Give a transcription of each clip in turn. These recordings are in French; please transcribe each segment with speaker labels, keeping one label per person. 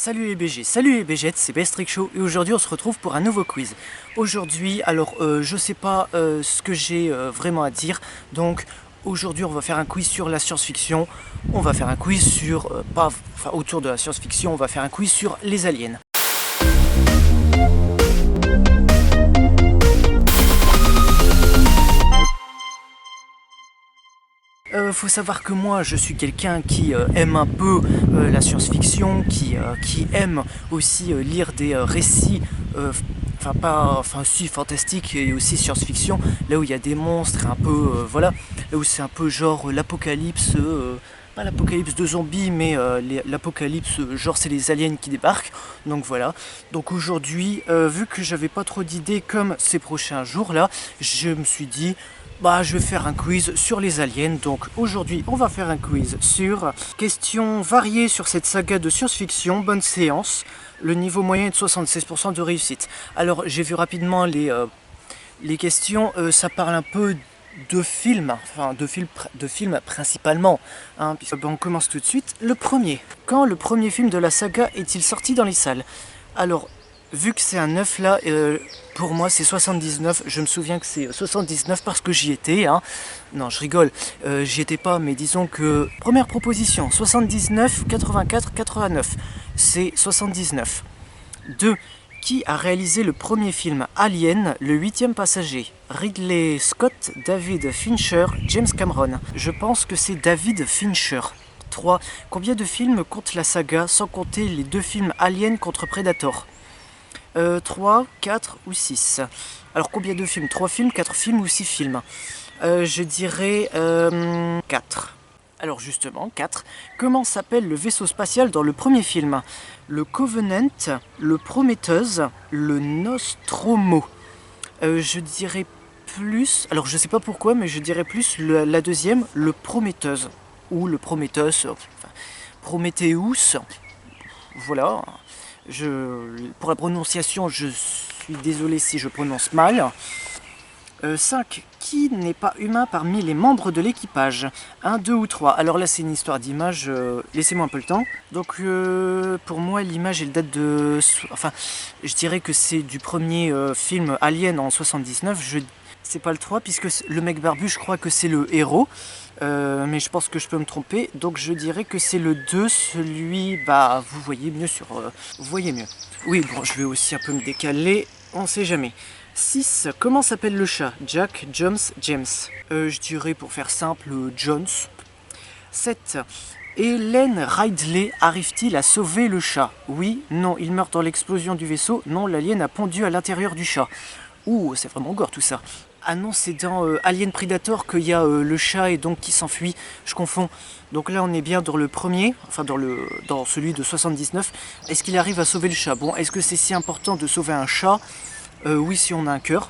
Speaker 1: Salut les BG, salut les BGettes, c'est Bestrick Show et aujourd'hui on se retrouve pour un nouveau quiz. Aujourd'hui, alors je sais pas ce que j'ai vraiment à dire, donc aujourd'hui on va faire un quiz sur la science-fiction, on va faire un quiz sur, autour de la science-fiction, on va faire un quiz sur les aliens. Faut savoir que moi je suis quelqu'un qui aime un peu la science-fiction, qui aime aussi lire des récits, fantastiques et aussi science-fiction, là où il y a des monstres, un peu, voilà, là où c'est un peu genre l'apocalypse, pas l'apocalypse de zombies, mais l'apocalypse, genre c'est les aliens qui débarquent, donc voilà. Donc aujourd'hui, vu que j'avais pas trop d'idées comme ces prochains jours là, je me suis dit, je vais faire un quiz sur les aliens. Donc aujourd'hui on va faire un quiz sur questions variées sur cette saga de science-fiction. Bonne séance. Le niveau moyen est de 76% de réussite. Alors j'ai vu rapidement les questions, ça parle un peu de films, de films principalement, hein. On commence tout de suite. Le premier. Quand le premier film de la saga est-il sorti dans les salles? Alors, vu que c'est un 9 là, pour moi c'est 79, je me souviens que c'est 79 parce que j'y étais, hein. Non, je rigole, j'y étais pas, mais disons que... Première proposition, 79, 84, 89, c'est 79. 2. Qui a réalisé le premier film Alien, le 8e passager? Ridley Scott, David Fincher, James Cameron. Je pense que c'est David Fincher. 3. Combien de films compte la saga sans compter les 2 films Alien contre Predator? 3, 4 ou 6. Alors combien de films? 3 films, 4 films ou 6 films? Je dirais 4. Alors justement, 4. Comment s'appelle le vaisseau spatial dans le premier film? Le Covenant, le Prometheus, le Nostromo. Je dirais plus... Alors je sais pas pourquoi, mais je dirais plus la deuxième, le Prometheus. Ou le Prometheus, Prometheus. Voilà. Pour la prononciation, je suis désolé si je prononce mal. 5. Qui n'est pas humain parmi les membres de l'équipage? 1, 2 ou 3. Alors là, c'est une histoire d'image. Laissez-moi un peu le temps. Donc, pour moi, l'image, elle date de... Enfin, je dirais que c'est du premier film Alien en 79. C'est pas le 3, puisque le mec barbu, je crois que c'est le héros. Mais je pense que je peux me tromper. Donc, je dirais que c'est le 2, celui... vous voyez mieux sur... vous voyez mieux. Oui, bon, je vais aussi un peu me décaler. On sait jamais. 6. Comment s'appelle le chat? Jack, Jones, James. Je dirais pour faire simple, Jones. 7. Hélène Ridley arrive-t-il à sauver le chat? Oui, non, il meurt dans l'explosion du vaisseau. Non, l'alien a pondu à l'intérieur du chat. Ouh, c'est vraiment gore tout ça. Ah non, c'est dans Alien Predator qu'il y a le chat et donc qui s'enfuit. Je confonds. Donc là, on est bien dans le premier, enfin dans celui de 79. Est-ce qu'il arrive à sauver le chat? Bon, est-ce que c'est si important de sauver un chat? Oui, si on a un cœur.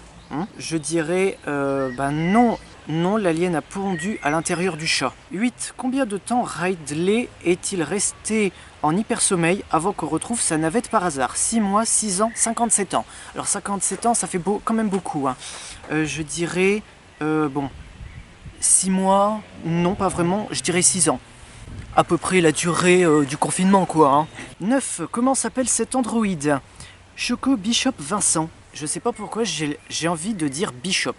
Speaker 1: Je dirais, non. Non, l'alien a pondu à l'intérieur du chat. 8. Combien de temps Ridley est-il resté en hypersommeil avant qu'on retrouve sa navette par hasard? 6 mois, 6 ans, 57 ans. Alors 57 ans, ça fait quand même beaucoup, hein. Je dirais, 6 mois, non pas vraiment, je dirais 6 ans. À peu près la durée du confinement, quoi, hein. 9. Comment s'appelle cet androïde? Choco Bishop Vincent. Je sais pas pourquoi j'ai envie de dire Bishop.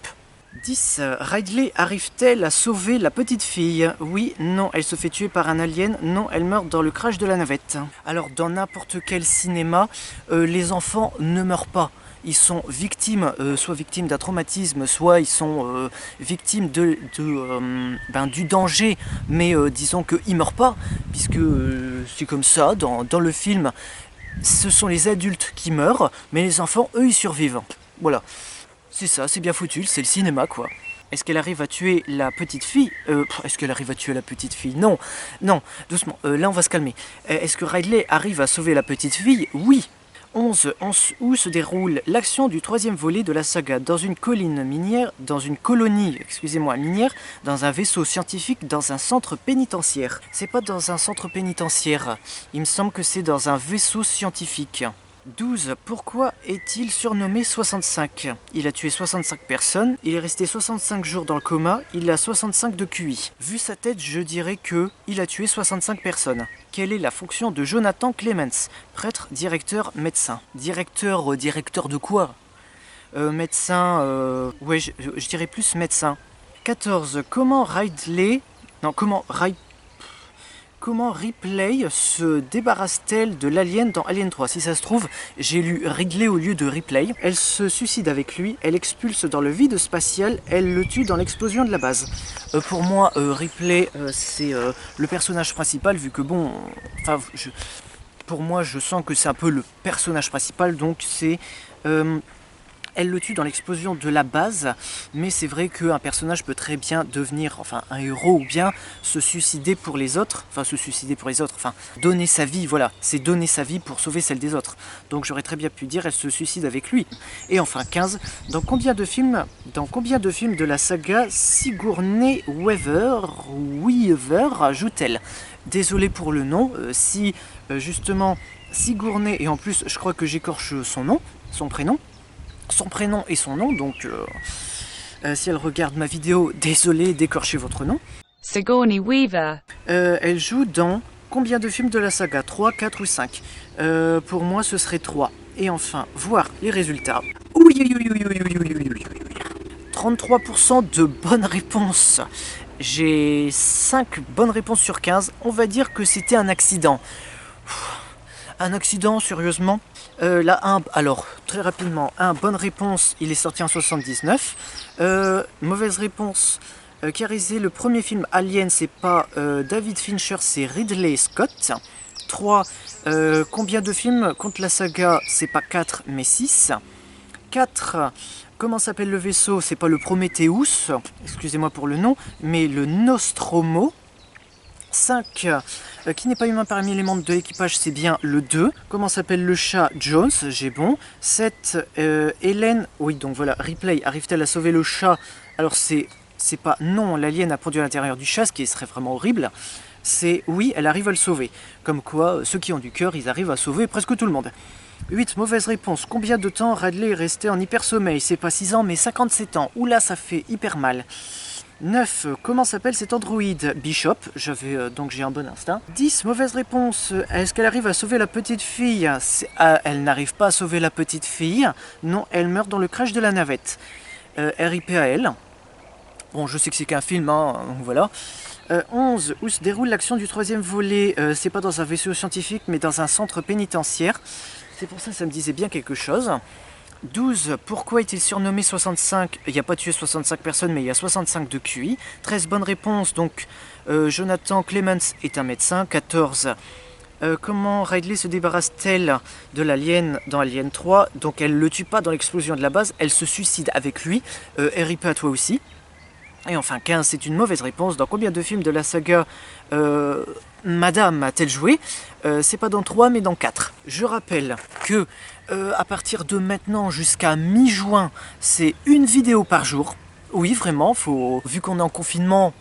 Speaker 1: 10. Ridley arrive-t-elle à sauver la petite fille? Oui, non, elle se fait tuer par un alien. Non, elle meurt dans le crash de la navette. Alors, dans n'importe quel cinéma, les enfants ne meurent pas. Ils sont victimes, soit victimes d'un traumatisme, soit ils sont victimes du danger. Mais disons qu'ils meurent pas, puisque c'est comme ça, dans le film, ce sont les adultes qui meurent, mais les enfants, eux, ils survivent. Voilà. C'est ça, c'est bien foutu, c'est le cinéma, quoi. Est-ce qu'elle arrive à tuer la petite fille? Est-ce qu'elle arrive à tuer la petite fille? Non, non, doucement, là on va se calmer. Est-ce que Ridley arrive à sauver la petite fille? Oui. 11. Où se déroule l'action du 3e volet de la saga? Dans une colonie minière, dans un vaisseau scientifique, dans un centre pénitentiaire. C'est pas dans un centre pénitentiaire, il me semble que c'est dans un vaisseau scientifique. 12. Pourquoi est-il surnommé 65? Il a tué 65 personnes, il est resté 65 jours dans le coma, il a 65 de QI. Vu sa tête, je dirais que il a tué 65 personnes. Quelle est la fonction de Jonathan Clements? Prêtre, directeur, médecin. Directeur de quoi? Médecin, ouais, je dirais plus médecin. 14. Comment Ripley se débarrasse-t-elle de l'alien dans Alien 3? Si ça se trouve, j'ai lu Ridley au lieu de Ripley. Elle se suicide avec lui, elle expulse dans le vide spatial, elle le tue dans l'explosion de la base. Pour moi, Ripley, c'est le personnage principal, vu que bon... pour moi, je sens que c'est un peu le personnage principal, donc c'est... elle le tue dans l'explosion de la base, mais c'est vrai qu'un personnage peut très bien devenir, un héros ou bien se suicider pour les autres, donner sa vie, voilà, c'est donner sa vie pour sauver celle des autres. Donc j'aurais très bien pu dire, elle se suicide avec lui. Et enfin 15, dans combien de films de la saga Sigourney Weaver joue-t-elle? Désolé pour le nom, justement Sigourney, et en plus je crois que j'écorche son prénom et son nom, donc si elle regarde ma vidéo, désolé d'écorcher votre nom.
Speaker 2: Sigourney Weaver.
Speaker 1: Elle joue dans combien de films de la saga? 3, 4 ou 5? Pour moi, ce serait 3. Et enfin, voir les résultats. 33% de bonnes réponses. J'ai 5 bonnes réponses sur 15. On va dire que c'était un accident. Un accident, sérieusement? Alors, très rapidement, bonne réponse, il est sorti en 79. Mauvaise réponse, qui a réalisé le premier film Alien, c'est pas David Fincher, c'est Ridley Scott. 3. Combien de films contre la saga? C'est pas 4, mais 6. 4. Comment s'appelle le vaisseau? C'est pas le Prometheus, excusez-moi pour le nom, mais le Nostromo. 5. Qui n'est pas humain parmi les membres de l'équipage, c'est bien le 2. Comment s'appelle le chat? Jones, j'ai bon. 7. Hélène, oui donc voilà, Ripley, arrive-t-elle à sauver le chat? Alors c'est pas non, l'alien a produit à l'intérieur du chat, ce qui serait vraiment horrible. C'est oui, elle arrive à le sauver. Comme quoi, ceux qui ont du cœur, ils arrivent à sauver presque tout le monde. 8. Mauvaise réponse. Combien de temps Radley est resté en hypersommeil? C'est pas 6 ans, mais 57 ans. Oula, ça fait hyper mal. 9. Comment s'appelle cet androïde? Bishop, donc j'ai un bon instinct. 10. Mauvaise réponse. Est-ce qu'elle arrive à sauver la petite fille? Elle n'arrive pas à sauver la petite fille. Non, elle meurt dans le crash de la navette. RIP à elle. Bon, je sais que c'est qu'un film, donc voilà. 11. Où se déroule l'action du 3e volet? C'est pas dans un vaisseau scientifique, mais dans un centre pénitentiaire. C'est pour ça que ça me disait bien quelque chose. 12. Pourquoi est-il surnommé 65? Il n'y a pas tué 65 personnes, mais il y a 65 de QI. 13. Bonne réponse. Donc, Jonathan Clements est un médecin. 14. Comment Ridley se débarrasse-t-elle de l'alien dans Alien 3? Donc, elle ne le tue pas dans l'explosion de la base, elle se suicide avec lui. RIP à toi aussi. Et enfin 15, c'est une mauvaise réponse. Dans combien de films de la saga Madame a-t-elle joué? C'est pas dans 3 mais dans 4. Je rappelle que à partir de maintenant jusqu'à mi-juin, c'est une vidéo par jour. Oui, vraiment, vu qu'on est en confinement,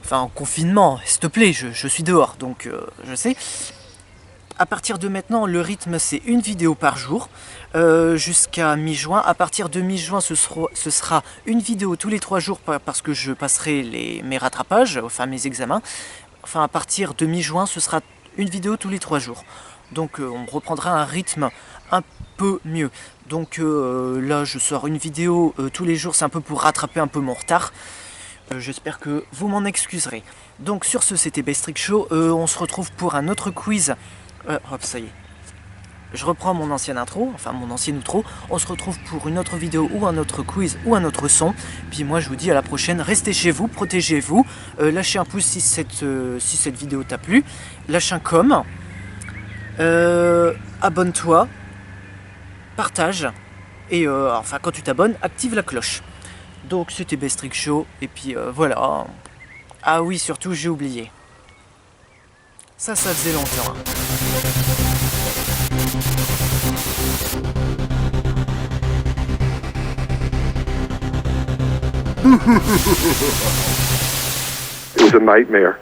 Speaker 1: s'il te plaît, je suis dehors, donc je sais. À partir de maintenant, le rythme, c'est une vidéo par jour, jusqu'à mi-juin. À partir de mi-juin, ce sera une vidéo tous les 3 jours, parce que je passerai mes rattrapages, mes examens. À partir de mi-juin, ce sera une vidéo tous les 3 jours. Donc on reprendra un rythme un peu mieux. Donc là, je sors une vidéo tous les jours, c'est un peu pour rattraper un peu mon retard. J'espère que vous m'en excuserez. Donc sur ce, c'était Bestrick Show. On se retrouve pour un autre quiz. Hop, ça y est. Je reprends mon ancienne intro, mon ancien outro. On se retrouve pour une autre vidéo ou un autre quiz ou un autre son. Puis moi je vous dis à la prochaine, restez chez vous, protégez-vous. Lâchez un pouce si cette vidéo t'a plu. Lâche un com. Abonne-toi. Partage. Et quand tu t'abonnes, active la cloche. Donc c'était Bestrick Show. Et puis voilà. Ah oui, surtout j'ai oublié. Ça faisait longtemps.
Speaker 3: It was a nightmare.